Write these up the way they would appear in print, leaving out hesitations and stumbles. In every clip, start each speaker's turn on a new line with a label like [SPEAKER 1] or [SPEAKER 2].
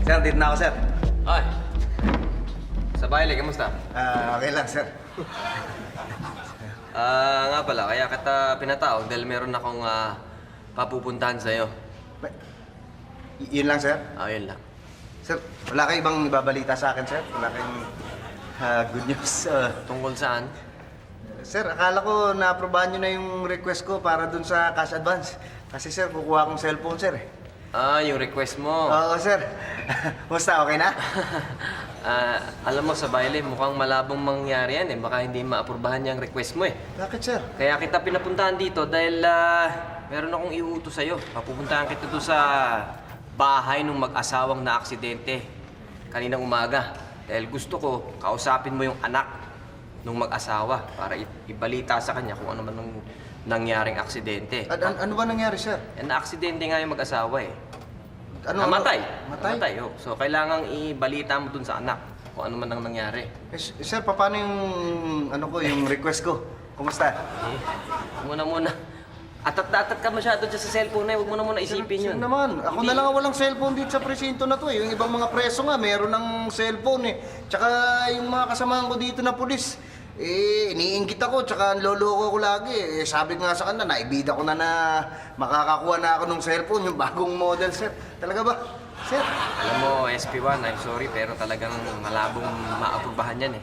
[SPEAKER 1] Sir, dito na ako, sir.
[SPEAKER 2] Ay, sa baile, kamusta?
[SPEAKER 1] Okay lang, sir.
[SPEAKER 2] Nga pala, kaya kita pinatawag dahil meron akong papupuntahan sa'yo.
[SPEAKER 1] Yun lang, sir?
[SPEAKER 2] Yun lang.
[SPEAKER 1] Sir, wala kayo ibang ibabalita sa akin, sir? Wala kayong good news?
[SPEAKER 2] Tungkol saan?
[SPEAKER 1] Sir, akala ko na-aprobahan nyo na yung request ko para dun sa cash advance. Kasi, sir, kukuha akong cellphone, sir.
[SPEAKER 2] Yung request mo.
[SPEAKER 1] Oo, sir. Musta, okay na?
[SPEAKER 2] Alam mo, sa baile, mukhang malabong mangyari yan eh. Baka hindi maapurbahan yung request mo eh.
[SPEAKER 1] Bakit, sir?
[SPEAKER 2] Kaya kita pinapuntahan dito dahil meron akong iuutos sa'yo. Papupuntahan kita doon sa bahay ng mag-asawang na aksidente kaninang umaga. Dahil gusto ko, kausapin mo yung anak ng mag-asawa para ibalita sa kanya kung ano man ang nangyaring aksidente.
[SPEAKER 1] Ano ba nangyari, sir?
[SPEAKER 2] Na-aksidente nga yung mag-asawa eh.
[SPEAKER 1] Namatay?
[SPEAKER 2] Namatay, oh. So, kailangang ibalita mo dun sa anak kung ano man ang nangyari.
[SPEAKER 1] Sir, paano yung, yung request ko? Kumusta?
[SPEAKER 2] Muna. Atat ka masyado dyan sa cellphone na, huwag mo na muna isipin yun.
[SPEAKER 1] Sir naman, ako na lang walang cellphone dito sa presinto na to eh. Yung ibang mga preso nga, meron ng cellphone eh. Tsaka yung mga kasamahan ko dito na pulis, iniinggit ako, tsaka loloko ko lagi eh. Sabi nga sa kanila, naibida ko na makakakuha na ako ng cellphone, yung bagong model, sir. Talaga ba? Sir?
[SPEAKER 2] Alam mo, SP1, I'm sorry, pero talagang malabong maapurbahan yan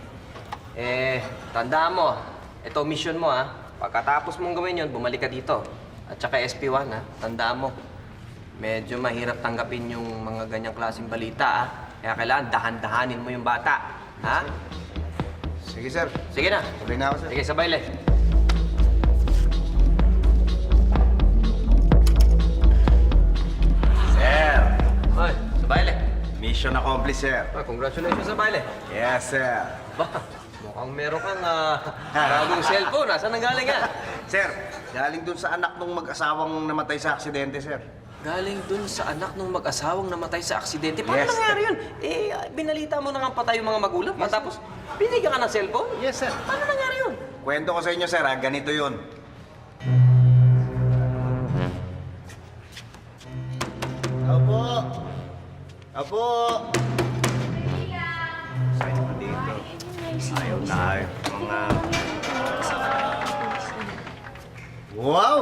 [SPEAKER 2] eh. Tandaan mo, ito mission mo ha. Pagkatapos mong gawin yun, bumalik ka dito. At saka SP1 ha, tandaan mo, medyo mahirap tanggapin yung mga ganyang klaseng balita ha. Kaya kailangan dahan-dahanin mo yung bata. Ha?
[SPEAKER 1] Sige, sir.
[SPEAKER 2] Sige na.
[SPEAKER 1] Sabay na ako, sir.
[SPEAKER 2] Sige, sabay le.
[SPEAKER 1] Sir!
[SPEAKER 2] Ay, sabay le.
[SPEAKER 1] Mission accomplished, sir.
[SPEAKER 2] Congratulations sa baile.
[SPEAKER 1] Yes, sir.
[SPEAKER 2] Ba, mukhang meron kang bagong cellphone. Saan nanggaling yan?
[SPEAKER 1] Sir, galing dun sa anak ng mag-asawang namatay sa aksidente, sir.
[SPEAKER 2] Galing dun sa anak ng mag-asawang namatay sa aksidente. Paano
[SPEAKER 1] Yes.
[SPEAKER 2] nangyari yun? Binalita mo na nga patay yung mga magulang.
[SPEAKER 1] Yes.
[SPEAKER 2] Tapos, binigyan ka ng cellphone?
[SPEAKER 1] Yes, sir.
[SPEAKER 2] Paano nangyari yun?
[SPEAKER 1] Kwento ko sa inyo, sir, ha? Ganito yun. Opo. Opo. Sa'yo mo dito. Ayaw tayo. Mga... Wow!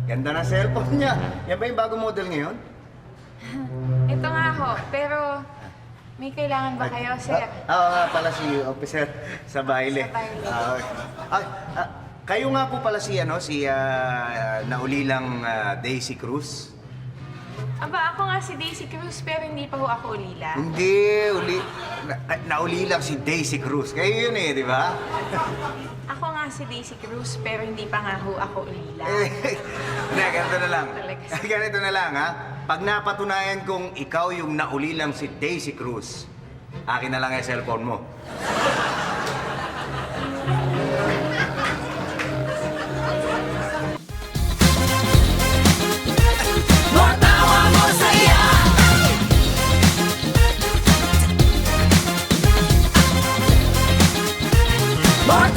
[SPEAKER 1] Ganda na cellphone niya. Yan ba yung bagong model ngayon?
[SPEAKER 3] Ito nga ho, pero may kailangan ba kayo, sir?
[SPEAKER 1] Oo nga pala si officer sa baile.
[SPEAKER 3] Sa baile.
[SPEAKER 1] Kayo nga po pala si naulilang Daisy Cruz?
[SPEAKER 3] Aba, ako nga si Daisy Cruz, pero hindi pa ho ako ulila.
[SPEAKER 1] Hindi, naulilang si Daisy Cruz. Kayo yun eh, di ba?
[SPEAKER 3] Ako nga si Daisy Cruz, pero hindi pa nga ho ako ulila.
[SPEAKER 1] Hindi, ganito na lang.
[SPEAKER 3] Talaga, sir.
[SPEAKER 1] Ganito na lang, ha? Pag napatunayan kong ikaw yung naulilang si Daisy Cruz, akin na lang yung cellphone mo.
[SPEAKER 4] More